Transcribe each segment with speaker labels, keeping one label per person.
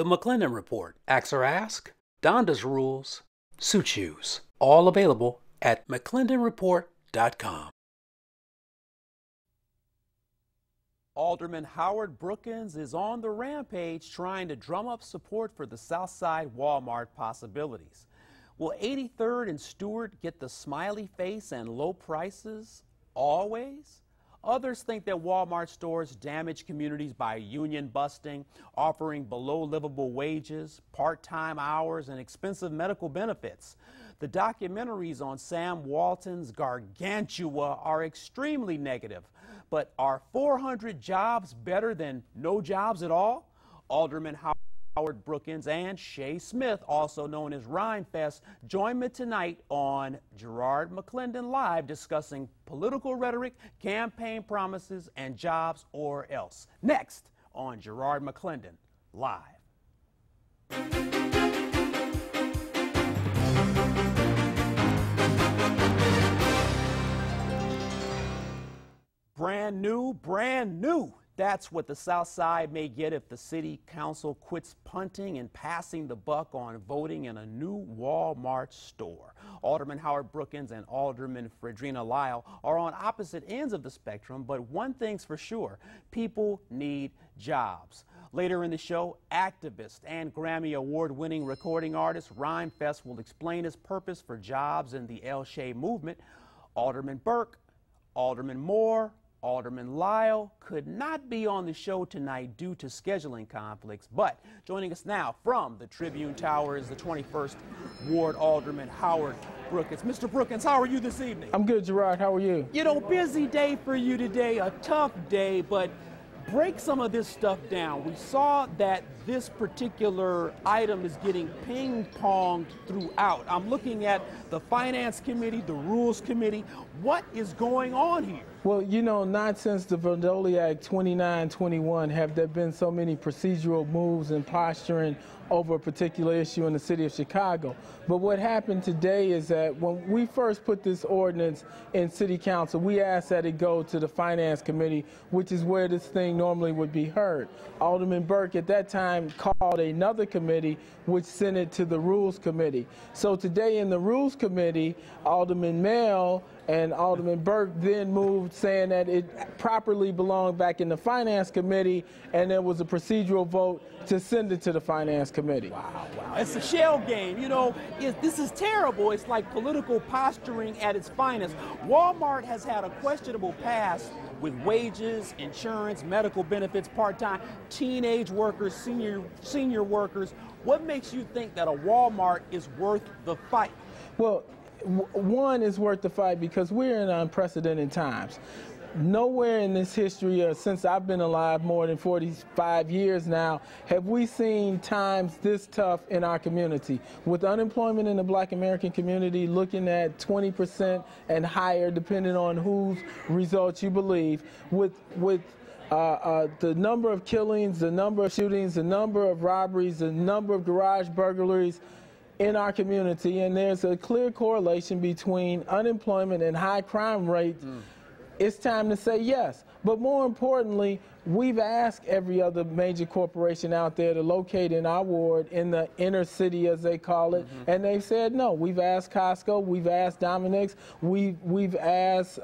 Speaker 1: The McClendon Report, Ask or Ask, Donda's Rules, Suit Shoes, all available at McClendonReport.com.
Speaker 2: Alderman Howard Brookins is on the rampage trying to drum up support for the Southside Walmart possibilities. Will 83rd and Stewart get the smiley face and low prices always? Others think that Walmart stores damage communities by union busting, offering below livable wages, part-time hours, and expensive medical benefits. The documentaries on Sam Walton's Gargantua are extremely negative. But are 400 jobs better than no jobs at all? Alderman Howard Brookins and Shay Smith, also known as Rhymefest, join me tonight on Garrard McClendon Live discussing political rhetoric, campaign promises, and jobs or else. Next on Garrard McClendon Live. Brand new, brand new. That's what the Southside may get if the city council quits punting and passing the buck on voting in a new Walmart store. Alderman Howard Brookins and Alderman Fredrina Lyle are on opposite ends of the spectrum, but one thing's for sure, people need jobs. Later in the show, activist and Grammy Award-winning recording artist Rhymefest will explain his purpose for jobs in the L-Shay movement. Alderman Burke, Alderman Moore, Alderman Lyle could not be on the show tonight due to scheduling conflicts, but joining us now from the Tribune Tower is the 21st Ward Alderman Howard Brookins. Mr. Brookins, how are you this evening?
Speaker 3: I'm good, Gerard. How are you?
Speaker 2: You know, busy day for you today, a tough day, but break some of this stuff down. We saw that this particular item is getting ping-ponged throughout. I'm looking at the Finance Committee, the Rules Committee. What is going on here?
Speaker 3: Well, you know, not since the Verdoliak 2921 have there been so many procedural moves and posturing over a particular issue in the city of Chicago. But what happened today is that when we first put this ordinance in City Council, we asked that it go to the Finance Committee, which is where this thing normally would be heard. Alderman Burke at that time called another committee, which sent it to the Rules Committee. So today in the Rules Committee, Alderman Mell and Alderman Burke then moved saying that it properly belonged back in the Finance Committee, and there was a procedural vote to send it to the Finance Committee.
Speaker 2: Wow, wow. It's a shell game. You know, this is terrible. It's like political posturing at its finest. Walmart has had a questionable past with wages, insurance, medical benefits, part-time, teenage workers, senior workers. What makes you think that a Walmart is worth the fight?
Speaker 3: Well, one is worth the fight because we're in unprecedented times. Nowhere in this history, or since I've been alive more than 45 years now, have we seen times this tough in our community. With unemployment in the Black American community looking at 20% and higher, depending on whose results you believe, with the number of killings, the number of shootings, the number of robberies, the number of garage burglaries in our community, and there's a clear correlation between unemployment and high crime rates. It's time to say yes. But more importantly, we've asked every other major corporation out there to locate in our ward, in the inner city as they call it, and they've said no. We've asked Costco, we've asked Dominick's, we've asked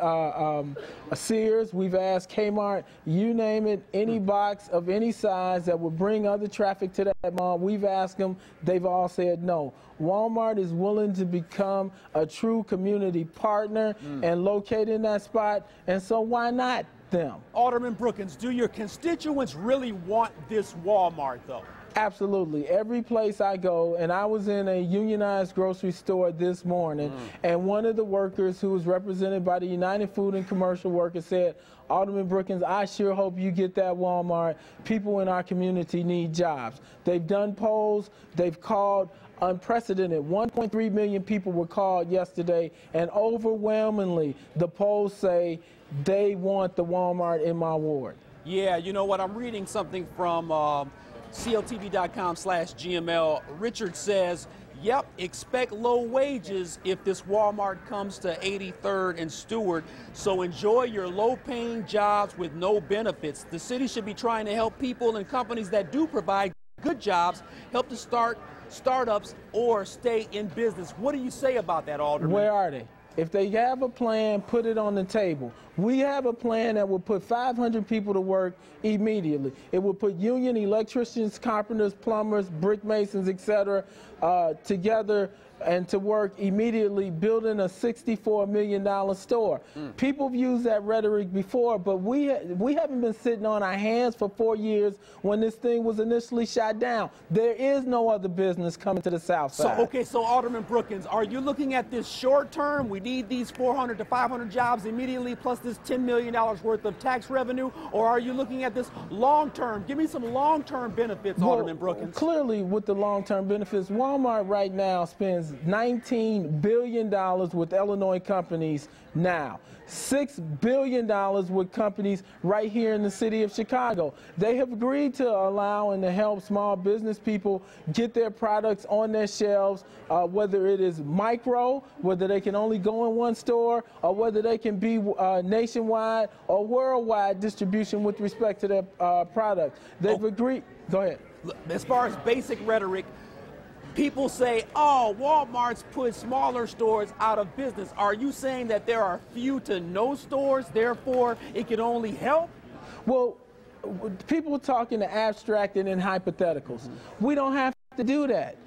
Speaker 3: Sears, we've asked Kmart, you name it, any box of any size that would bring other traffic to that mall, we've asked them, they've all said no. Walmart is willing to become a true community partner and locate in that spot, and so why not them?
Speaker 2: Alderman Brookins, do your constituents really want this Walmart, though?
Speaker 3: Absolutely. Every place I go, and I was in a unionized grocery store this morning, and one of the workers who was represented by the United Food and Commercial Workers said, Alderman Brookins, I sure hope you get that Walmart. People in our community need jobs. They've done polls, they've called unprecedented. 1.3 million people were called yesterday, and overwhelmingly the polls say they want the Walmart in my ward.
Speaker 2: Yeah, you know what? I'm reading something from CLTV.com/GML. Richard says, yep, expect low wages if this Walmart comes to 83rd and Stewart. So enjoy your low-paying jobs with no benefits. The city should be trying to help people and companies that do provide good jobs, help to start startups or stay in business. What do you say about that, Alderman?
Speaker 3: Where are they? If they have a plan, put it on the table. We have a plan that will put 500 people to work immediately. It will put union electricians, carpenters, plumbers, brick masons, etc. Together and to work immediately, building a $64 million store. People have used that rhetoric before, but we haven't been sitting on our hands for 4 years when this thing was initially shot down. There is no other business coming to the South Side.
Speaker 2: So, okay, so Alderman Brookins, are you looking at this short term? We need these 400 to 500 jobs immediately, plus this $10 million worth of tax revenue, or are you looking at this long term? Give me some long term benefits, Alderman Brookins.
Speaker 3: Clearly, with the long term benefits, Walmart right now spends $19 billion with Illinois companies now. $6 billion with companies right here in the city of Chicago. They have agreed to allow and to help small business people get their products on their shelves, whether it is micro, whether they can only go in one store, or whether they can be nationwide or worldwide distribution with respect to their product. They've agreed. Go ahead.
Speaker 2: As far as basic rhetoric, people say, oh, Walmart's put smaller stores out of business. Are you saying that there are few to no stores, therefore it can only help?
Speaker 3: Well, people talking to abstract and in hypotheticals. We don't have to do that.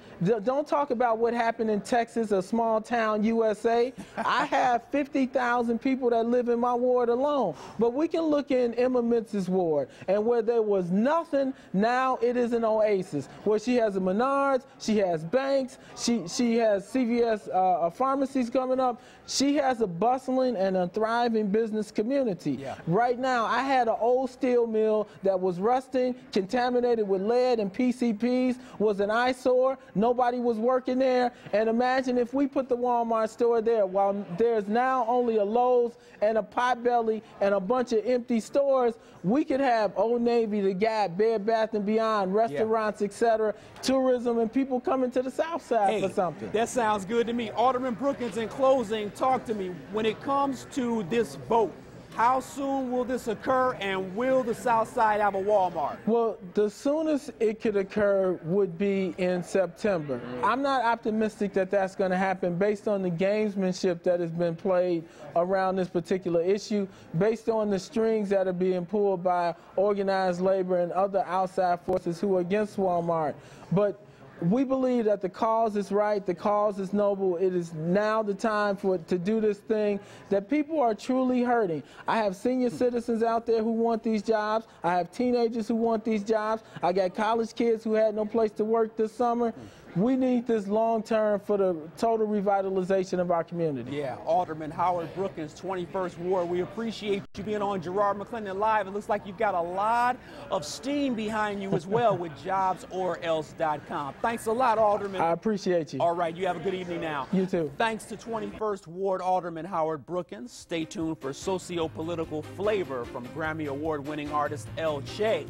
Speaker 3: Don't talk about what happened in Texas, a small town USA. I have 50,000 people that live in my ward alone. But we can look in Emma Mitz's ward, and where there was nothing, now it is an oasis. Where she has a Menards, she has banks, she has CVS pharmacies coming up. She has a bustling and a thriving business community.
Speaker 2: Yeah.
Speaker 3: Right now, I had an old steel mill that was rusting, contaminated with lead and PCPs, was an eyesore. Nobody was working there, and imagine if we put the Walmart store there, while there's now only a Lowe's and a Potbelly and a bunch of empty stores, we could have Old Navy, The Gap, Bed Bath & Beyond, restaurants, etc., tourism, and people coming to the South Side for something.
Speaker 2: That sounds good to me. Alderman Brookins, in closing, talk to me. When it comes to this vote, how soon will this occur, and will the South Side have a Walmart?
Speaker 3: Well, the soonest it could occur would be in September. I'm not optimistic that that's going to happen based on the gamesmanship that has been played around this particular issue, based on the strings that are being pulled by organized labor and other outside forces who are against Walmart. But we believe that the cause is right, the cause is noble. It is now the time to do this thing that people are truly hurting. I have senior citizens out there who want these jobs. I have teenagers who want these jobs. I got college kids who had no place to work this summer. We need this long term for the total revitalization of our community.
Speaker 2: Yeah, Alderman Howard Brookins, 21st Ward. We appreciate you being on Garrard McClendon Live. It looks like you've got a lot of steam behind you as well with jobsorelse.com. Thanks a lot, Alderman.
Speaker 3: I appreciate you.
Speaker 2: All right, you have a good evening now.
Speaker 3: You too.
Speaker 2: Thanks to 21st Ward Alderman Howard Brookins. Stay tuned for socio-political flavor from Grammy Award-winning artist L.J.,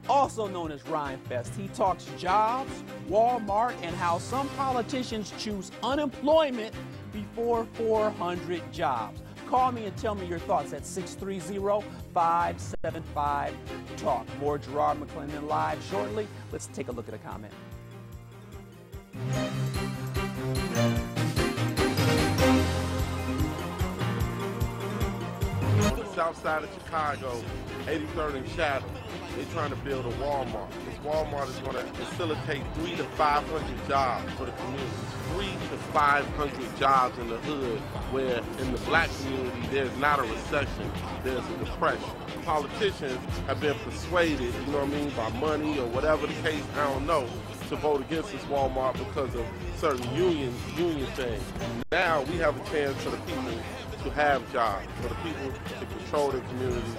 Speaker 2: also known as Rhymefest. He talks jobs, Walmart, and how some politicians choose unemployment before 400 jobs. Call me and tell me your thoughts at 630-575-TALK. More Garrard McClendon Live shortly. Let's take a look at a comment.
Speaker 4: South side of Chicago, 83rd and Shadow. They're trying to build a Walmart. This Walmart is going to facilitate 300 to 500 jobs for the community. 300 to 500 jobs in the hood, where in the black community there's not a recession, there's a depression. Politicians have been persuaded, you know what I mean, by money or whatever the case, I don't know, to vote against this Walmart because of certain union things. Now we have a chance for the people to have jobs, for the people to control their communities.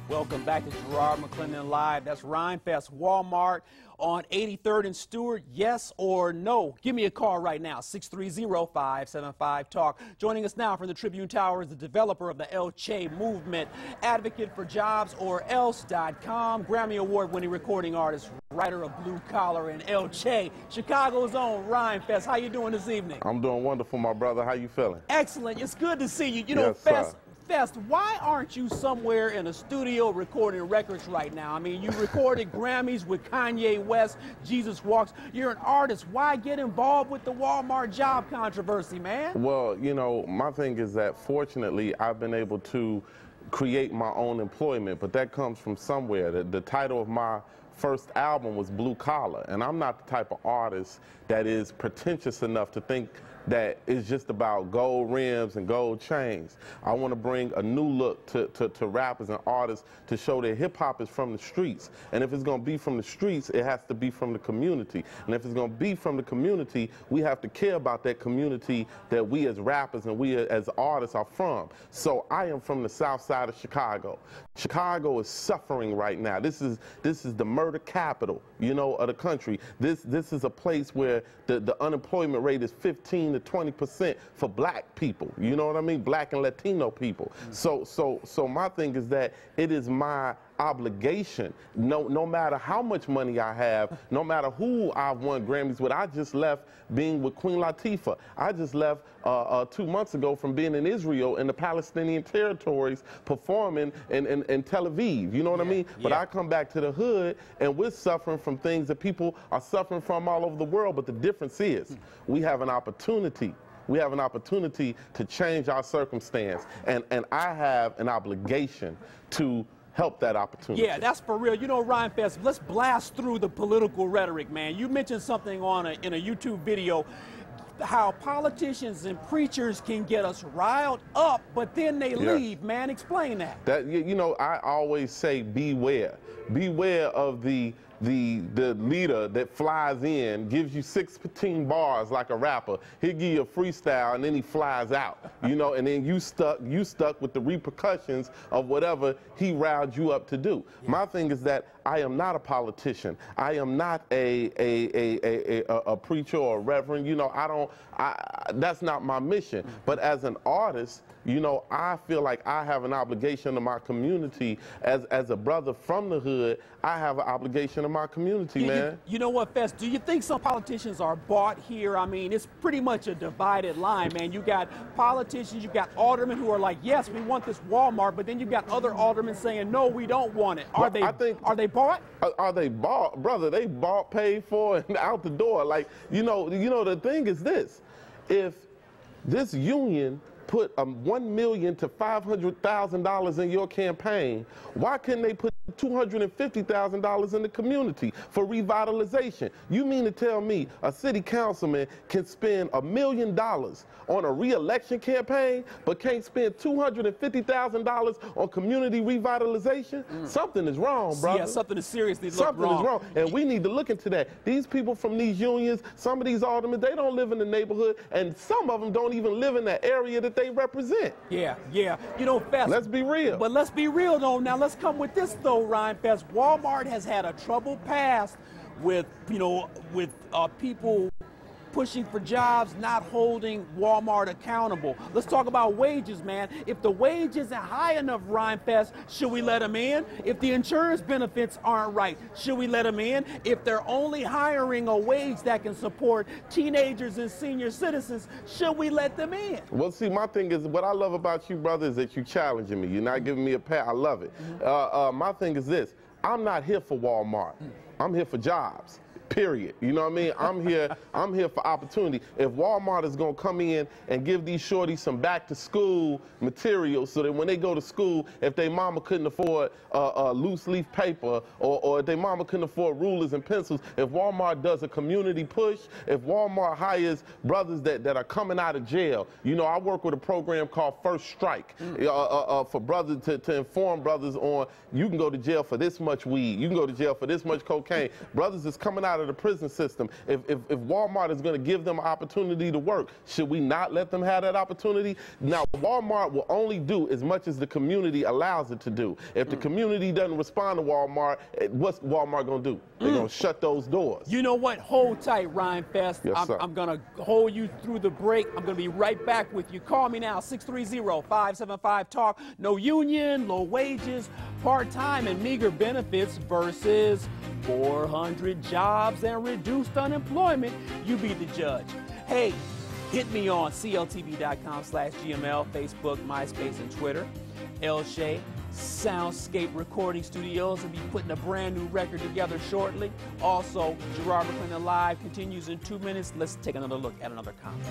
Speaker 2: Welcome back to Garrard McClendon Live. That's Rhymefest Walmart on 83rd and Stewart. Yes or no? Give me a call right now, 630-575-TALK. Joining us now from the Tribune Tower is the developer of the L.J. movement, advocate for jobsorelse.com, Grammy Award-winning recording artist, writer of Blue Collar and L.J., Chicago's own Rhymefest. How you doing this evening?
Speaker 4: I'm doing wonderful, my brother. How you feeling?
Speaker 2: Excellent. It's good to see you. You know,
Speaker 4: Yes, sir.
Speaker 2: Fest, why aren't you somewhere in a studio recording records right now? I mean, you recorded Grammys with Kanye West, Jesus Walks. You're an artist. Why get involved with the Walmart job controversy, man?
Speaker 4: Well, you know, my thing is that fortunately I've been able to create my own employment, but that comes from somewhere. The title of my first album was Blue Collar, and I'm not the type of artist that is pretentious enough to think that it's just about gold rims and gold chains. I want to bring a new look to rappers and artists to show that hip-hop is from the streets. And if it's going to be from the streets, it has to be from the community. And if it's going to be from the community, we have to care about that community that we as rappers and we as artists are from. So I am from the south side of Chicago. Chicago is suffering right now. This is the murder capital, you know, of the country. This is a place where the unemployment rate is 15 to 20% for black people. You know what I mean? Black and Latino people. So my thing is that it is my obligation, no matter how much money I have, no matter who I've won Grammys with. I just left being with Queen Latifah. I just left 2 months ago from being in Israel in the Palestinian territories performing in Tel Aviv. You know what I mean? But I come back to the hood and we're suffering from things that people are suffering from all over the world. But the difference is we have an opportunity. We have an opportunity to change our circumstance. And I have an obligation to help that opportunity.
Speaker 2: Yeah, that's for real. You know, Rhymefest, let's blast through the political rhetoric, man. You mentioned something in a YouTube video, how politicians and preachers can get us riled up, but then they leave, man. Explain that.
Speaker 4: You know, I always say beware. Beware of the leader that flies in, gives you 16 bars like a rapper. He'll give you a freestyle and then he flies out, you know, and then you stuck with the repercussions of whatever he riled you up to do. My thing is that I am not a politician. I am not a preacher or a reverend. You know, that's not my mission. But as an artist, you know, I feel like I have an obligation to my community. As a brother from the hood, I have an obligation to my community, man.
Speaker 2: You know what, Fest, do you think some politicians are bought here? I mean, it's pretty much a divided line, man. You got politicians, you got aldermen who are like, yes, we want this Walmart, but then you got other aldermen saying, no, we don't want it. Are they bought?
Speaker 4: Are they bought? Brother, they bought, paid for, and out the door. Like, you know, the thing is this. If this union put $1 million to $500,000 in your campaign, why couldn't they put $250,000 in the community for revitalization? You mean to tell me a city councilman can spend $1 million on a re-election campaign, but can't spend $250,000 on community revitalization? Something is wrong, brother.
Speaker 2: Yeah, something is seriously wrong.
Speaker 4: Something is wrong, and we need to look into that. These people from these unions, some of these aldermen, they don't live in the neighborhood, and some of them don't even live in the area that they represent.
Speaker 2: Yeah. You know, Fest.
Speaker 4: Let's be real.
Speaker 2: But let's be real, though. Now, let's come with this, though, Rhymefest. Walmart has had a troubled past with, you know, people pushing for jobs, not holding Walmart accountable. Let's talk about wages, man. If the wage isn't high enough, Rhymefest, should we let them in? If the insurance benefits aren't right, should we let them in? If they're only hiring a wage that can support teenagers and senior citizens, should we let them in?
Speaker 4: Well, see, my thing is, what I love about you, brother, is that you're challenging me. You're not giving me a pat. I love it. My thing is this. I'm not here for Walmart. I'm here for jobs. Period. You know what I mean? I'm here for opportunity. If Walmart is going to come in and give these shorties some back to school material so that when they go to school, if their mama couldn't afford loose leaf paper or if their mama couldn't afford rulers and pencils, if Walmart does a community push, if Walmart hires brothers that are coming out of jail, you know, I work with a program called First Strike for brothers to inform brothers on, you can go to jail for this much weed, you can go to jail for this much cocaine. Brothers is coming out of the prison system. If Walmart is going to give them an opportunity to work, should we not let them have that opportunity? Now, Walmart will only do as much as the community allows it to do. If the community doesn't respond to Walmart, what's Walmart going to do? They're going to shut those doors.
Speaker 2: You know what? Hold tight, Rhymefest.
Speaker 4: Yes, sir.
Speaker 2: I'm going to hold you through the break. I'm going to be right back with you. Call me now, 630-575-TALK. No union, low wages, part-time and meager benefits versus 400 jobs and reduced unemployment. You be the judge. Hey, Hit me on CLTV.com/GML, Facebook, MySpace, and Twitter. El Shay, Soundscape Recording Studios, will be putting a brand new record together shortly. Also, Garrard McClendon Live continues in 2 minutes. Let's take another look at another comment.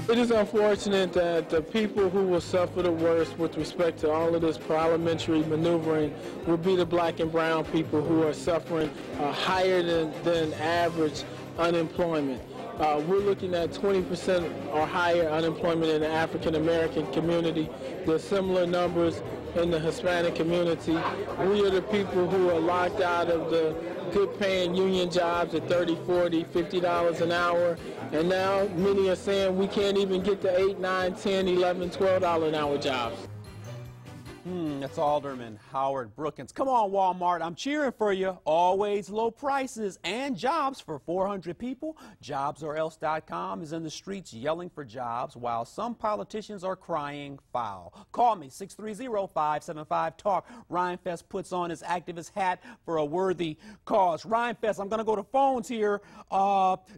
Speaker 3: It is unfortunate that the people who will suffer the worst with respect to all of this parliamentary maneuvering will be the black and brown people who are suffering higher than average unemployment. We're looking at 20% or higher unemployment in the African American community. There's similar numbers in the Hispanic community. We are the people who are locked out of the good paying union jobs at $30, $40, $50 an hour. And now many are saying we can't even get the $8, $9, $10, $11, $12 an hour jobs.
Speaker 2: That's Alderman Howard Brookins. Come on, Walmart, I'm cheering for you. Always low prices and jobs for 400 people. JobsOrElse.com is in the streets yelling for jobs while some politicians are crying foul. Call me, 630-575-TALK. Rhymefest puts on his activist hat for a worthy cause. Rhymefest, I'm going to go to phones here.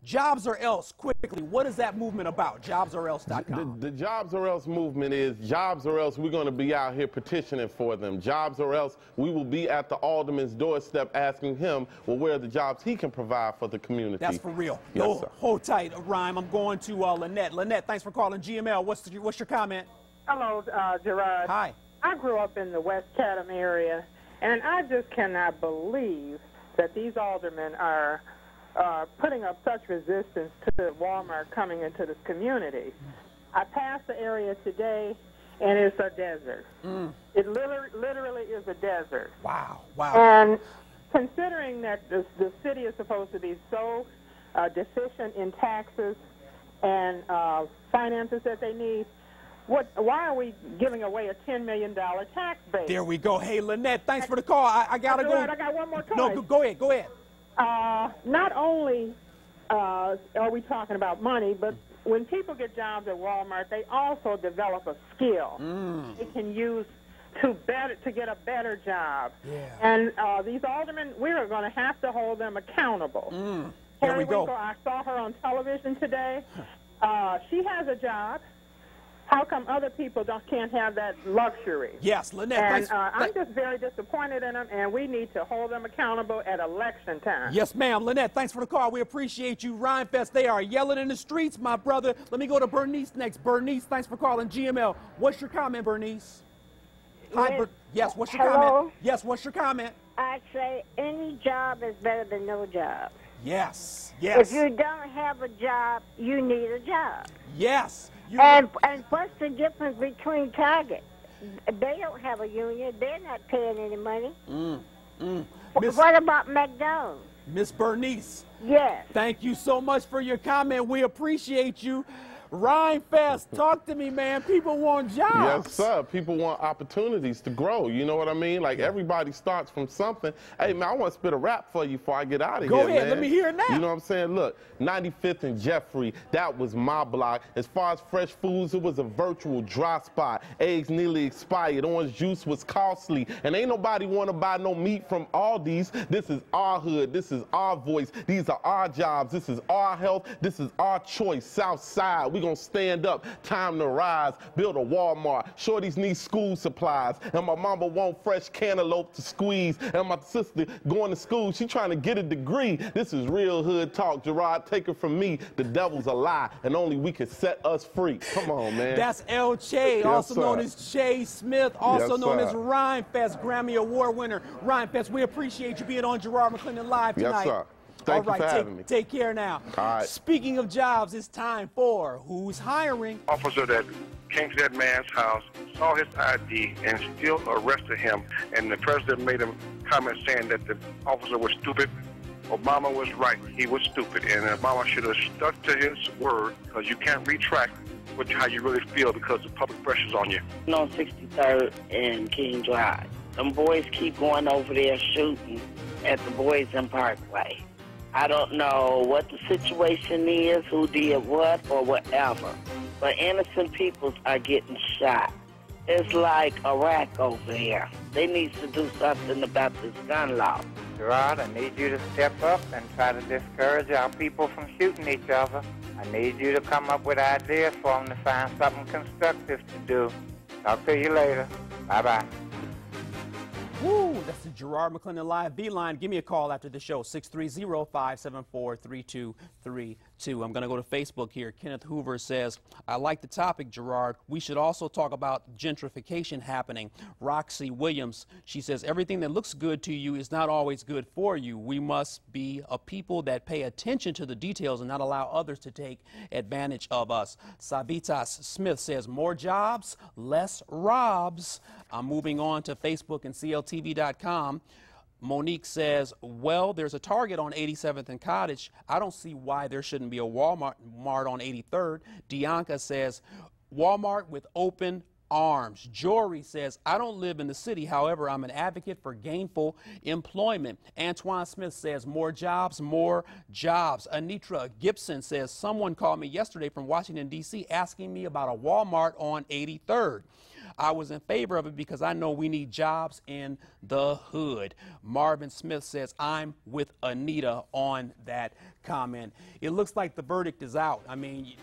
Speaker 2: Jobs or Else, quickly, what is that movement about? JobsOrElse.com.
Speaker 4: The Jobs or Else movement is jobs or else we're going to be out here petitioning for them. Jobs or else we will be at the alderman's doorstep asking him, well, where are the jobs he can provide for the community.
Speaker 2: That's for real.
Speaker 4: Yes,
Speaker 2: Yo,
Speaker 4: sir.
Speaker 2: hold tight, Rhyme. I'm going to Lynette. Lynette, thanks for calling GML. What's your comment?
Speaker 5: Hello, Gerard.
Speaker 2: Hi.
Speaker 5: I grew up in the West Chatham area, and I just cannot believe that these aldermen are putting up such resistance to Walmart coming into this community. I passed the area today, and it's a desert. It literally is a desert.
Speaker 2: Wow, wow.
Speaker 5: And considering that the city is supposed to be so deficient in taxes and finances that they need, why are we giving away a $10 million tax base?
Speaker 2: There we go. Hey, Lynette, thanks for the call. I got to go.
Speaker 5: I got one more choice.
Speaker 2: No, go ahead. Go ahead.
Speaker 5: Not only are we talking about money, but when people get jobs at Walmart, they also develop a skill they can use to get a better job. Yeah. And these aldermen, we are going to have to hold them accountable.
Speaker 2: There we go.
Speaker 5: Winkle, I saw her on television today. She has a job. How come other people can't have that luxury?
Speaker 2: Yes, Lynette.
Speaker 5: And I'm just very disappointed in them, and we need to hold them accountable at election time.
Speaker 2: Yes, ma'am. Lynette, thanks for the call. We appreciate you. Rhymefest, they are yelling in the streets, my brother. Let me go to Bernice next. Bernice, thanks for calling GML. What's your comment, Bernice? Hi, yes, what's your comment? Yes, what's your comment?
Speaker 6: I'd say any job is better than no job.
Speaker 2: Yes, yes.
Speaker 6: If you don't have a job, you need a job.
Speaker 2: Yes.
Speaker 6: And what's the difference between Target? They don't have a union. They're not paying any money. What about McDonald's?
Speaker 2: Miss Bernice.
Speaker 6: Yes.
Speaker 2: Thank you so much for your comment. We appreciate you. Rhymefest, talk to me, man. People want jobs.
Speaker 4: Yes, sir. People want opportunities to grow. You know what I mean? Like, everybody starts from something. Hey, man, I want to spit a rap for you before I get out of here,
Speaker 2: Go ahead.
Speaker 4: man.
Speaker 2: Let me hear it now.
Speaker 4: You know what I'm saying? Look, 95th and Jeffrey, that was my block. As far as fresh foods, it was a virtual dry spot. Eggs nearly expired. Orange juice was costly. And ain't nobody want to buy no meat from Aldi's. This is our hood. This is our voice. These are our jobs. This is our health. This is our choice. Southside. We gonna stand up, time to rise, build a Walmart. Shorties need school supplies, and my mama want fresh cantaloupe to squeeze, and my sister going to school, she trying to get a degree. This is real hood talk, Gerard, take it from me. The devil's a lie, and only we can set us free. Come on, man.
Speaker 2: That's El Che, also known as Che Smith, also known as Rhymefest, Grammy Award winner. Rhymefest, we appreciate you being on Garrard McClendon Live tonight.
Speaker 4: Yes, sir. Thank you for having me.
Speaker 2: Take care now.
Speaker 4: All right.
Speaker 2: Speaking of jobs, it's time for Who's Hiring?
Speaker 7: Officer that came to that man's house, saw his ID, and still arrested him. And the president made a comment saying that the officer was stupid. Obama was right. He was stupid. And Obama should have stuck to his word, because you can't retract how you really feel because the public pressure's on you.
Speaker 8: On 63rd and King Drive. Them boys keep going over there shooting at the Boys in Parkway. I don't know what the situation is, who did what or whatever, but innocent people are getting shot. It's like Iraq over here. They need to do something about this gun law.
Speaker 9: Gerard, I need you to step up and try to discourage our people from shooting each other. I need you to come up with ideas for them to find something constructive to do. Talk to you later. Bye-bye.
Speaker 2: Woo, that's the Garrard McClendon Live B-Line. Give me a call after the show, 630-574-3232. I'm going to go to Facebook here. Kenneth Hoover says, I like the topic, Gerard. We should also talk about gentrification happening. Roxy Williams, she says, everything that looks good to you is not always good for you. We must be a people that pay attention to the details and not allow others to take advantage of us. Sabitas Smith says, more jobs, less robs. I'm moving on to Facebook and CLTV.com. Monique says, well, there's a Target on 87th and Cottage. I don't see why there shouldn't be a Walmart on 83rd. Dianca says, Walmart with open arms. Jory says, I don't live in the city. However, I'm an advocate for gainful employment. Antoine Smith says, more jobs, more jobs. Anitra Gibson says, someone called me yesterday from Washington, D.C. asking me about a Walmart on 83rd. I was in favor of it because I know we need jobs in the hood. Marvin Smith says, I'm with Anita on that comment. It looks like the verdict is out. I mean,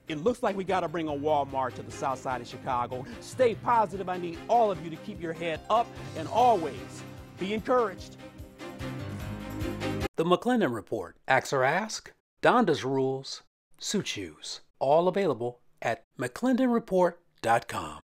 Speaker 2: it looks like we got to bring a Walmart to the south side of Chicago. Stay positive. I need all of you to keep your head up and always be encouraged.
Speaker 1: The McClendon Report. Ask or Ask, Donda's Rules, Suit Shoes. All available at McClendonReport.com.